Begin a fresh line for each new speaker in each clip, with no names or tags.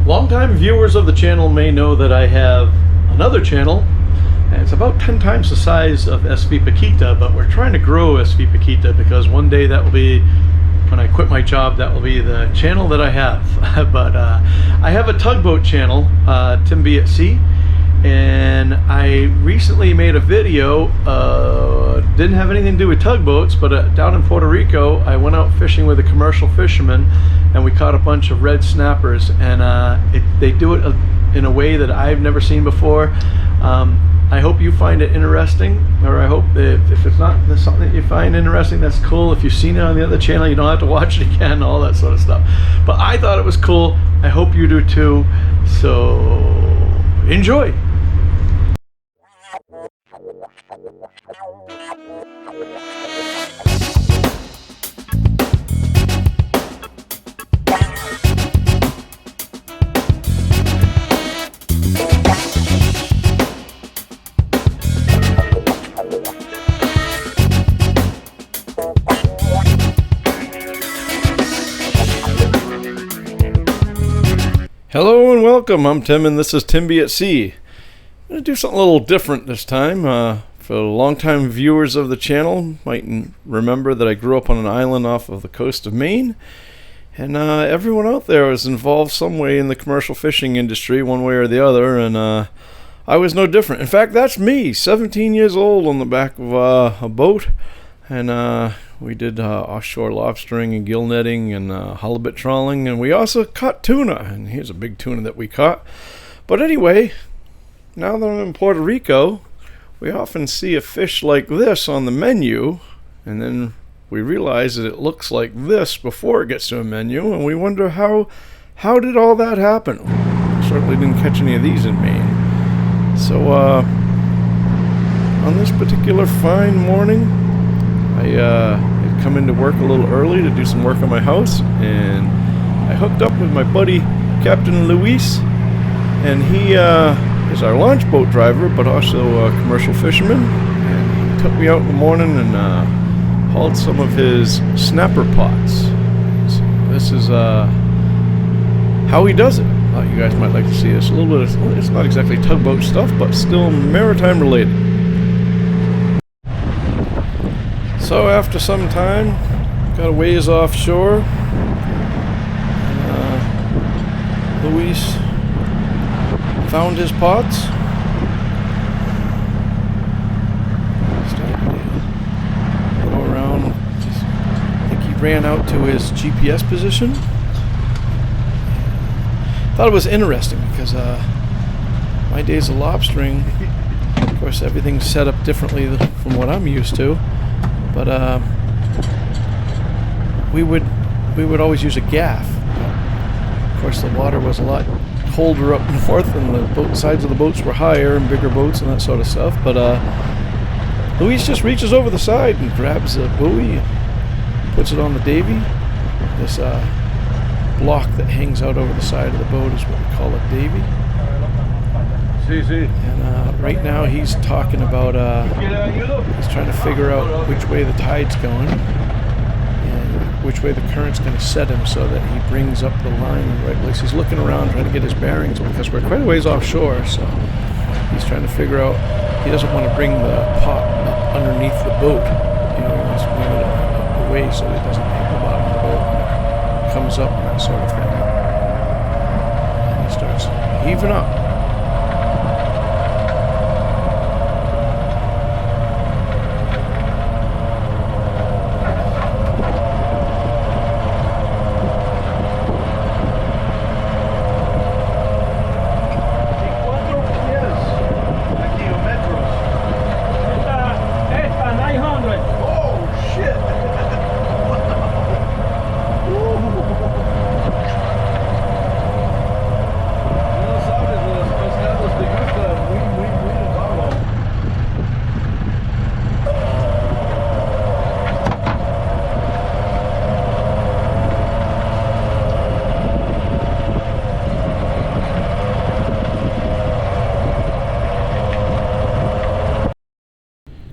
Longtime viewers of the channel may know that I have another channel, and it's about 10 times the size of SV Paquita, but we're trying to grow SV Paquita because one day that will be, when I quit my job, that will be the channel that I have. But I have a tugboat channel, Tim B at Sea, and I recently made a video, didn't have anything to do with tugboats, but down in Puerto Rico I went out fishing with a commercial fisherman and we caught a bunch of red snappers, and they do it in a way that I've never seen before. I hope you find it interesting, or I hope that if it's not something that you find interesting, that's cool. If you've seen it on the other channel, you don't have to watch it again, all that sort of stuff. But I thought it was cool. I hope you do too. So enjoy. Hello and welcome, I'm Tim and this is Tim B at Sea. I'm going to do something a little different this time. For longtime viewers of the channel might remember that I grew up on an island off of the coast of Maine, and everyone out there was involved some way in the commercial fishing industry, one way or the other, and I was no different. In fact, that's me, 17 years old on the back of a boat, and we did offshore lobstering and gill netting and halibut trawling, and we also caught tuna, and here's a big tuna that we caught. But anyway, now that I'm in Puerto Rico, we often see a fish like this on the menu, and then we realize that it looks like this before it gets to a menu, and we wonder how did all that happen? We certainly didn't catch any of these in Maine. So on this particular fine morning, I had come into work a little early to do some work on my house, and I hooked up with my buddy Captain Luis, and he is our launch boat driver but also a commercial fisherman, and he took me out in the morning and hauled some of his snapper pots. So this is how he does it. You guys might like to see this. A little bit of, it's not exactly tugboat stuff, but still maritime related. So after some time, got a ways offshore, and Luis found his pots. Started to go around. I think he ran out to his GPS position. Thought it was interesting because my days of lobstering, of course, everything's set up differently from what I'm used to. But we would always use a gaff. Of course, the water was a lot colder up north, and the sides of the boats were higher and bigger boats and that sort of stuff. But Luis just reaches over the side and grabs a buoy, and puts it on the davy. This block that hangs out over the side of the boat is what we call a davy. And right now he's talking about, he's trying to figure out which way the tide's going and which way the current's going to set him so that he brings up the line in the right place. He's looking around trying to get his bearings because we're quite a ways offshore, so he's trying to figure out, he doesn't want to bring the pot up underneath the boat. You know, he wants to bring it away so it doesn't hit the bottom of the boat when it comes up and that sort of thing. And he starts heaving up.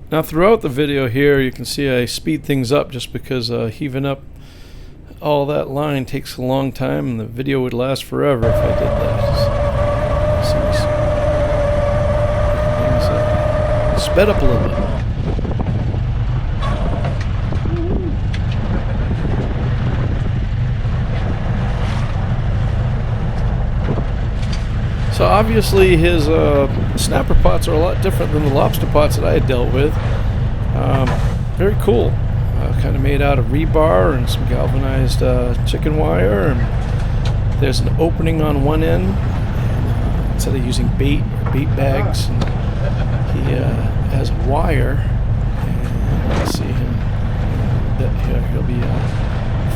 Now throughout the video here you can see I speed things up just because heaving up all that line takes a long time, and the video would last forever if I did that. Things sped up a little bit. So obviously his snapper pots are a lot different than the lobster pots that I had dealt with. Very cool. Kind of made out of rebar and some galvanized chicken wire. And there's an opening on one end. And, instead of using bait bags, and he has wire. And let's see him. He'll be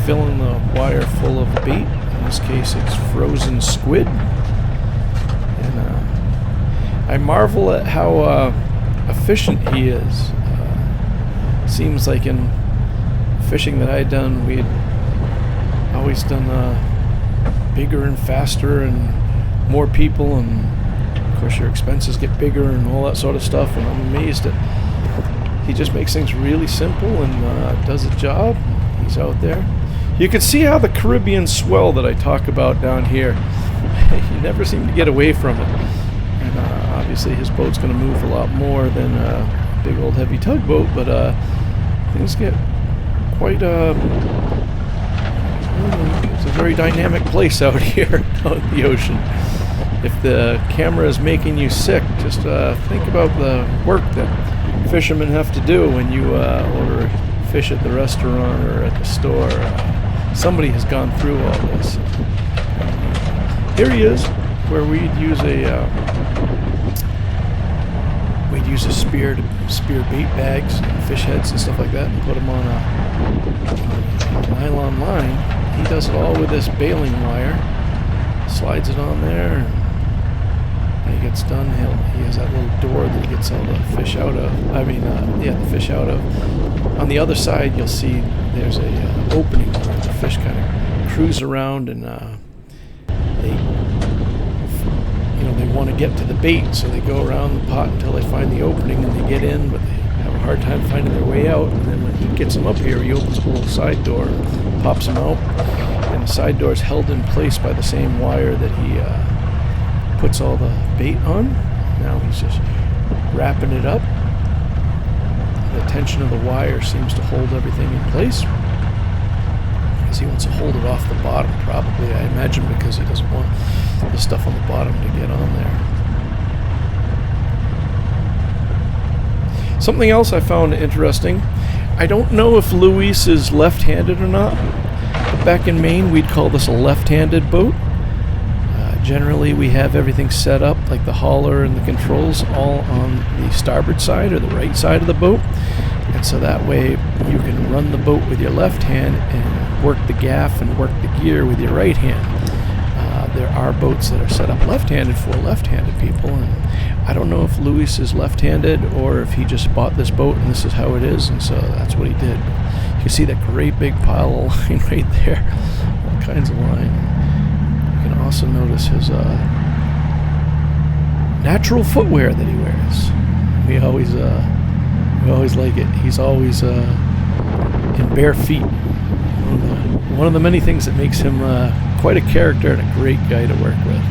filling the wire full of bait. In this case, it's frozen squid. I marvel at how efficient he is. Seems like in fishing that I'd done, we'd always done bigger and faster and more people, and of course your expenses get bigger and all that sort of stuff, and I'm amazed that he just makes things really simple and does a job. He's out there. You can see how the Caribbean swell that I talk about down here, you never seem to get away from it. And obviously his boat's going to move a lot more than a big old heavy tugboat, but things get quite it's a very dynamic place out here out in the ocean. If the camera is making you sick, just think about the work that fishermen have to do when you order fish at the restaurant or at the store. Somebody has gone through all this. Here he is, where we'd use a spear to spear bait bags and fish heads and stuff like that, and put them on a nylon line. He does it all with this baling wire, slides it on there, and when he gets done, he has that little door that he gets all the fish out of. The fish out of. On the other side, you'll see there's a opening where the fish kind of cruise around, and they want to get to the bait, so they go around the pot until they find the opening, and they get in, but they have a hard time finding their way out. And then when he gets them up here, he opens a little side door, pops them out, and the side door is held in place by the same wire that he puts all the bait on. Now he's just wrapping it up. The tension of the wire seems to hold everything in place, because he wants to hold it off the bottom, probably, I imagine, because he doesn't want the stuff on the bottom to get on there. Something else I found interesting, I don't know if Luis is left-handed or not, but back in Maine we'd call this a left-handed boat. Generally we have everything set up, like the hauler and the controls, all on the starboard side or the right side of the boat. And so that way you can run the boat with your left hand and work the gaff and work the gear with your right hand. There are boats that are set up left-handed for left-handed people, and I don't know if Luis is left-handed or if he just bought this boat and this is how it is, and so that's what he did. You can see that great big pile of line right there, all kinds of line. You can also notice his natural footwear that he wears. We always like it. He's always in bare feet. One of the many things that makes him quite a character and a great guy to work with.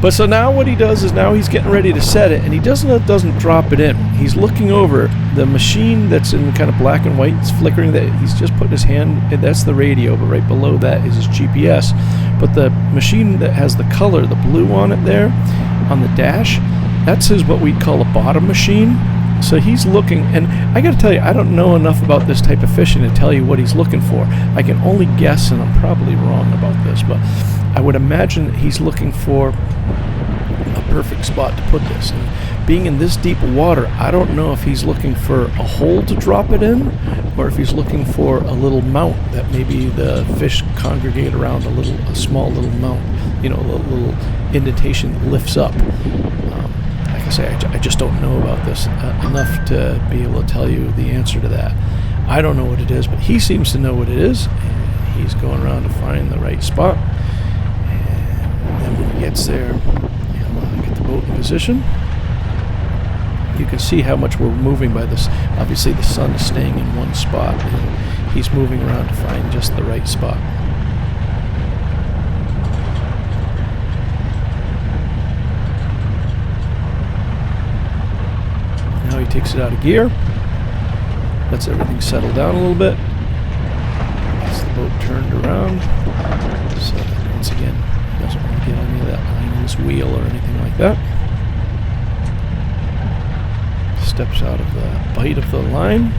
But so now what he does is now he's getting ready to set it, and he doesn't drop it in. He's looking over the machine that's in kind of black and white. It's flickering. That he's just putting his hand. That's the radio, but right below that is his GPS. But the machine that has the color, the blue on it there, on the dash, that's what we'd call a bottom machine. So he's looking, and I got to tell you, I don't know enough about this type of fishing to tell you what he's looking for. I can only guess, and I'm probably wrong about this, but I would imagine that he's looking for a perfect spot to put this. And being in this deep water, I don't know if he's looking for a hole to drop it in, or if he's looking for a little mount that maybe the fish congregate around, a small little mount, a little indentation that lifts up. Like I say, I just don't know about this enough to be able to tell you the answer to that. I don't know what it is, but he seems to know what it is, and he's going around to find the right spot. And then when he gets there, he'll get the boat in position. You can see how much we're moving by this. Obviously, the sun is staying in one spot, and he's moving around to find just the right spot. Now he takes it out of gear, lets everything settle down a little bit, gets the boat turned around, so that once again he doesn't want to get any of that line in his wheel or anything like that. Steps out of the bite of the line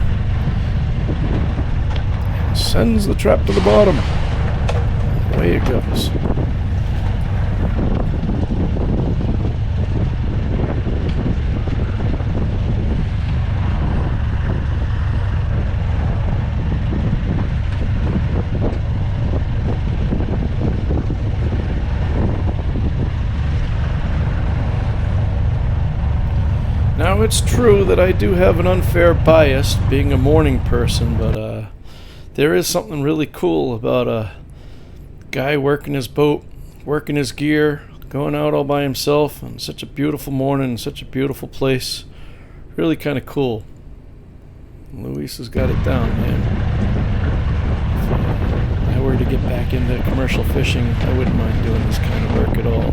and sends the trap to the bottom. Away it goes. Now, it's true that I do have an unfair bias, being a morning person, but there is something really cool about a guy working his boat, working his gear, going out all by himself on such a beautiful morning, such a beautiful place. Really kind of cool. Luis has got it down, man. If I were to get back into commercial fishing, I wouldn't mind doing this kind of work at all.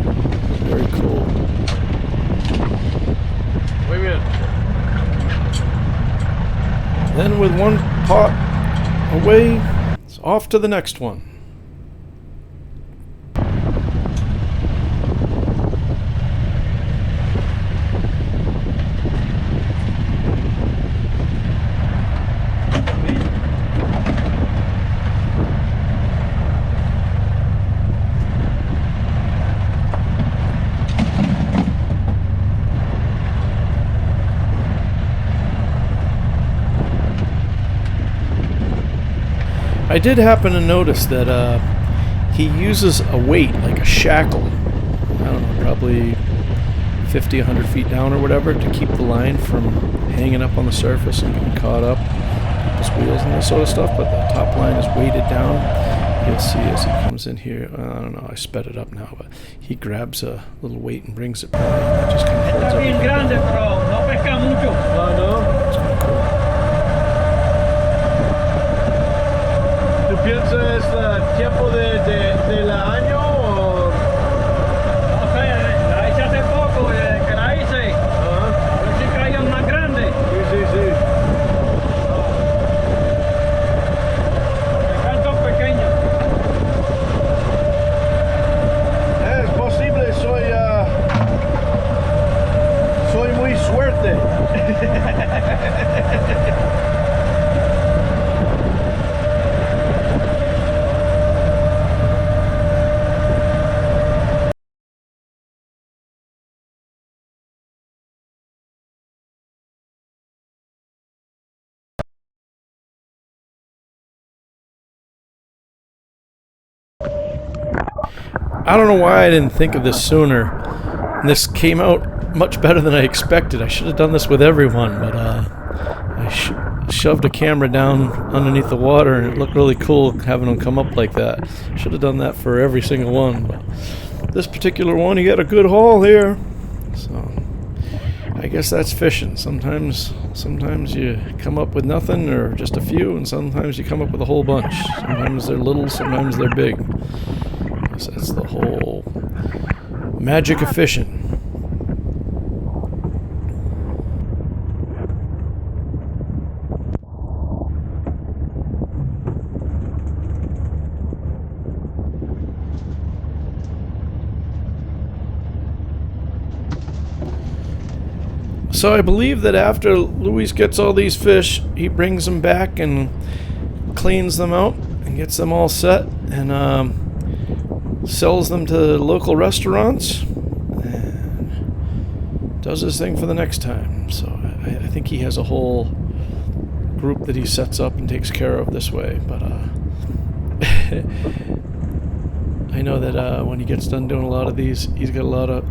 Very cool. Then with one pot away, it's off to the next one. I did happen to notice that he uses a weight, like a shackle, I don't know, probably 50, 100 feet down or whatever, to keep the line from hanging up on the surface and getting caught up, his wheels and that sort of stuff, but the top line is weighted down. You'll see as he comes in here, I don't know, I sped it up now, but he grabs a little weight and brings it by, and it just kind of holds everything down. It's kind of cool.
¿Piensas el tiempo del año o...?
No sé, la hice hace poco, que la hice. A ver si caían más grandes.
Sí.
Acá son pequeños.
Es posible, soy muy suerte.
I don't know why I didn't think of this sooner. And this came out much better than I expected. I should have done this with everyone, but I shoved a camera down underneath the water, and it looked really cool having them come up like that. Should have done that for every single one. But this particular one, you got a good haul here. So I guess that's fishing. Sometimes you come up with nothing or just a few, and sometimes you come up with a whole bunch. Sometimes they're little, sometimes they're big. That's the whole magic of fishing. So I believe that after Luis gets all these fish, he brings them back and cleans them out and gets them all set, and sells them to local restaurants and does his thing for the next time. So I think he has a whole group that he sets up and takes care of this way. But I know that when he gets done doing a lot of these, he's got a lot of...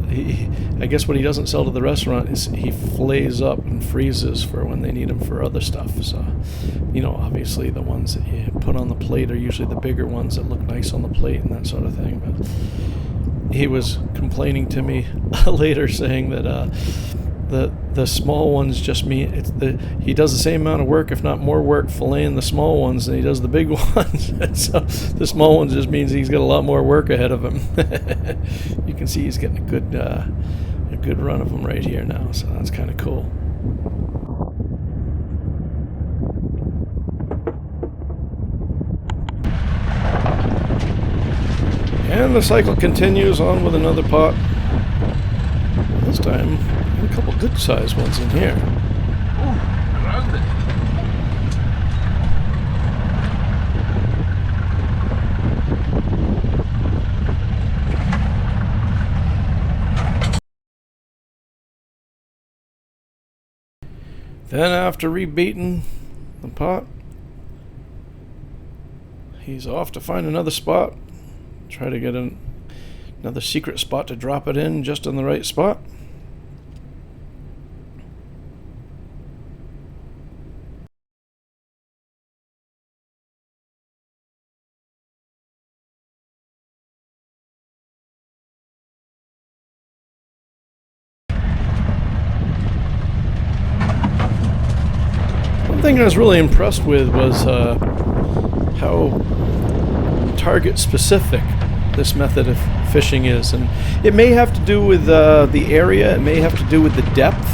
I guess what he doesn't sell to the restaurant is he fillets up and freezes for when they need them for other stuff. So, you know, obviously the ones that you put on the plate are usually the bigger ones that look nice on the plate and that sort of thing. But he was complaining to me later, saying that The small ones just mean he does the same amount of work, if not more work, filleting the small ones than he does the big ones. So the small ones just means he's got a lot more work ahead of him. You can see he's getting a good run of them right here now, so that's kind of cool. And the cycle continues on with another pot. This time, a couple good-sized ones in here. Then after rebaiting the pot, he's off to find another spot. Try to get another secret spot to drop it in just in the right spot. One thing I was really impressed with was how target specific this method of fishing is, and it may have to do with the area, it may have to do with the depth,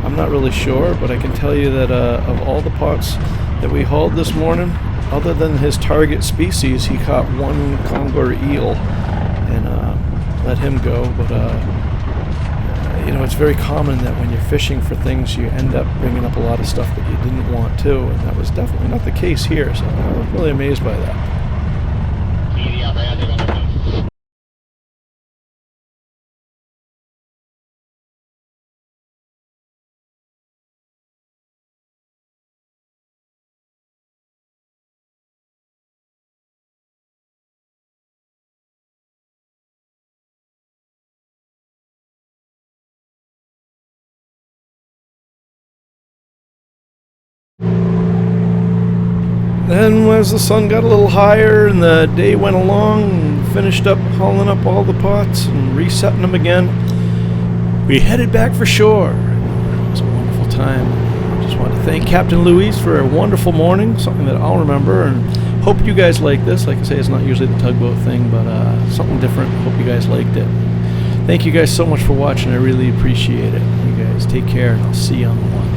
I'm not really sure, but I can tell you that of all the pots that we hauled this morning, other than his target species, he caught one conger eel and let him go. But you know, it's very common that when you're fishing for things, you end up bringing up a lot of stuff that you didn't want to, and that was definitely not the case here, so I was really amazed by that. Then as the sun got a little higher and the day went along and finished up hauling up all the pots and resetting them again, we headed back for shore. It was a wonderful time. I just want to thank Captain Louise for a wonderful morning, something that I'll remember, and hope you guys like this. Like I say, it's not usually the tugboat thing, but something different. Hope you guys liked it. Thank you guys so much for watching. I really appreciate it. You guys take care, and I'll see you on the one.